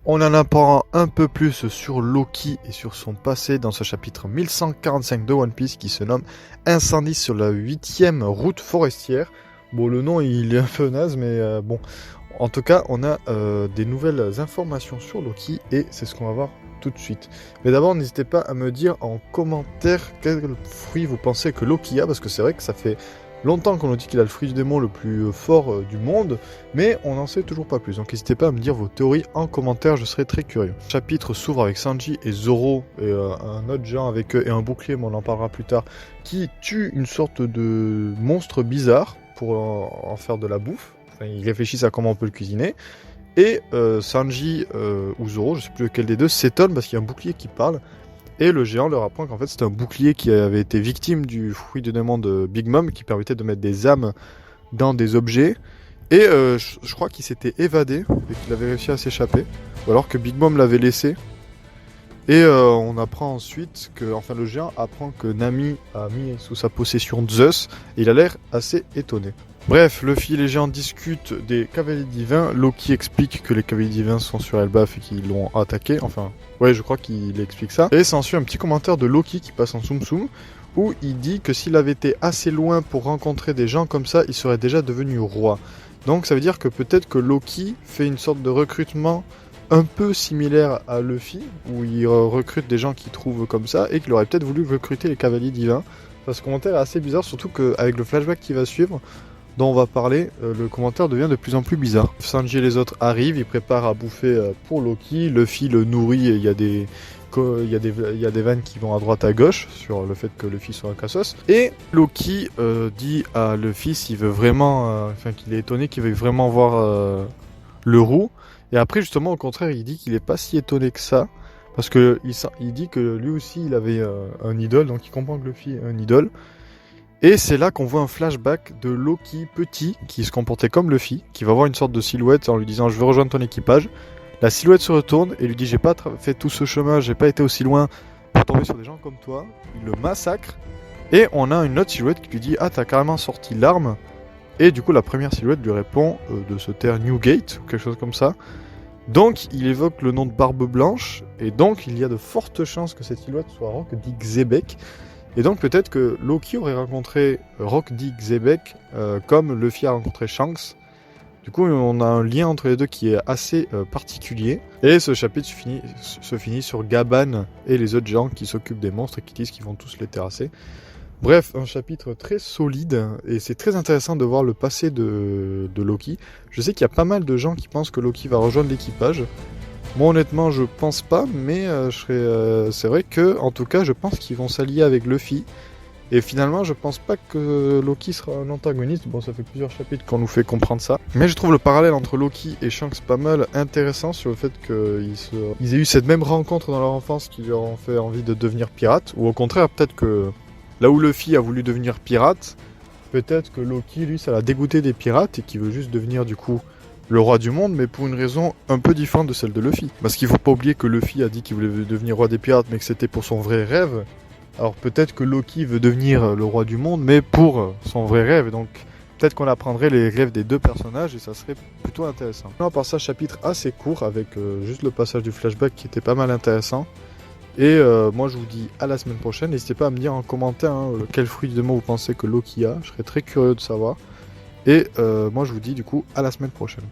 On en apprend un peu plus sur Loki et sur son passé dans ce chapitre 1145 de One Piece qui se nomme Incendie sur la 8e route forestière. Bon, le nom il est un peu naze, mais bon. En tout cas, on a des nouvelles informations sur Loki et c'est ce qu'on va voir tout de suite. Mais d'abord, n'hésitez pas à me dire en commentaire quel fruit vous pensez que Loki a, parce que c'est vrai que ça fait longtemps qu'on nous dit qu'il a le fruit du démon le plus fort du monde, mais on n'en sait toujours pas plus. Donc n'hésitez pas à me dire vos théories en commentaire, je serai très curieux. Le chapitre s'ouvre avec Sanji et Zoro, et un autre géant avec eux, et un bouclier, mais on en parlera plus tard, qui tue une sorte de monstre bizarre pour en faire de la bouffe. Enfin, ils réfléchissent à comment on peut le cuisiner. Et Sanji ou Zoro, je sais plus lequel des deux, s'étonne parce qu'il y a un bouclier qui parle. Et le géant leur apprend qu'en fait c'était un bouclier qui avait été victime du fruit du démon de Big Mom qui permettait de mettre des âmes dans des objets. Et je crois qu'il s'était évadé et qu'il avait réussi à s'échapper. Ou alors que Big Mom l'avait laissé. Et on apprend ensuite que, enfin le géant apprend que Nami a mis sous sa possession Zeus. Et il a l'air assez étonné. Bref, Luffy et les géants discutent des cavaliers divins. Loki explique que les cavaliers divins sont sur Elbaf et qu'ils l'ont attaqué. Enfin, ouais, je crois qu'il explique ça. Et s'ensuit un petit commentaire de Loki qui passe en Tsum Tsum, où il dit que s'il avait été assez loin pour rencontrer des gens comme ça, il serait déjà devenu roi. Donc ça veut dire que peut-être que Loki fait une sorte de recrutement un peu similaire à Luffy, où il recrute des gens qu'il trouve comme ça, et qu'il aurait peut-être voulu recruter les cavaliers divins. Enfin, ce commentaire est assez bizarre, surtout qu'avec le flashback qui va suivre, dont on va parler, le commentaire devient de plus en plus bizarre. Sanji et les autres arrivent, ils préparent à bouffer pour Loki. Luffy le nourrit et il y a des vannes qui vont à droite à gauche sur le fait que Luffy soit un cassos. Et Loki dit à Luffy s'il veut vraiment, enfin qu'il est étonné qu'il veuille vraiment voir le roux. Et après justement au contraire il dit qu'il est pas si étonné que ça. Parce que il dit que lui aussi il avait un idole, donc il comprend que Luffy est un idole. Et c'est là qu'on voit un flashback de Loki petit, qui se comportait comme Luffy, qui va voir une sorte de silhouette en lui disant « Je veux rejoindre ton équipage ». La silhouette se retourne et lui dit « J'ai pas fait tout ce chemin, j'ai pas été aussi loin pour tomber sur des gens comme toi ». Il le massacre. Et on a une autre silhouette qui lui dit « Ah, t'as carrément sorti l'arme ». Et du coup, la première silhouette lui répond de se taire Newgate, ou quelque chose comme ça. Donc, il évoque le nom de Barbe Blanche, et donc il y a de fortes chances que cette silhouette soit Rock D. Xebec. Et donc peut-être que Loki aurait rencontré Rock D. Xebec comme Luffy a rencontré Shanks. Du coup, on a un lien entre les deux qui est assez particulier. Et ce chapitre se finit sur Gaban et les autres géants qui s'occupent des monstres et qui disent qu'ils vont tous les terrasser. Bref, un chapitre très solide et c'est très intéressant de voir le passé de Loki. Je sais qu'il y a pas mal de gens qui pensent que Loki va rejoindre l'équipage. Moi honnêtement je pense pas, mais c'est vrai que en tout cas je pense qu'ils vont s'allier avec Luffy. Et finalement je pense pas que Loki sera un antagoniste. Bon, ça fait plusieurs chapitres qu'on nous fait comprendre ça. Mais je trouve le parallèle entre Loki et Shanks pas mal intéressant sur le fait qu'ils aient eu cette même rencontre dans leur enfance qui leur ont fait envie de devenir pirates. Ou au contraire peut-être que là où Luffy a voulu devenir pirate, peut-être que Loki lui ça l'a dégoûté des pirates et qu'il veut juste devenir du coup le roi du monde, mais pour une raison un peu différente de celle de Luffy. Parce qu'il faut pas oublier que Luffy a dit qu'il voulait devenir roi des pirates, mais que c'était pour son vrai rêve. Alors peut-être que Loki veut devenir le roi du monde, mais pour son vrai rêve. Donc peut-être qu'on apprendrait les rêves des deux personnages et ça serait plutôt intéressant. À part ça, chapitre assez court avec juste le passage du flashback qui était pas mal intéressant. Et moi je vous dis à la semaine prochaine. N'hésitez pas à me dire en commentaire quel fruit de mots vous pensez que Loki a. Je serais très curieux de savoir. Et moi je vous dis du coup à la semaine prochaine.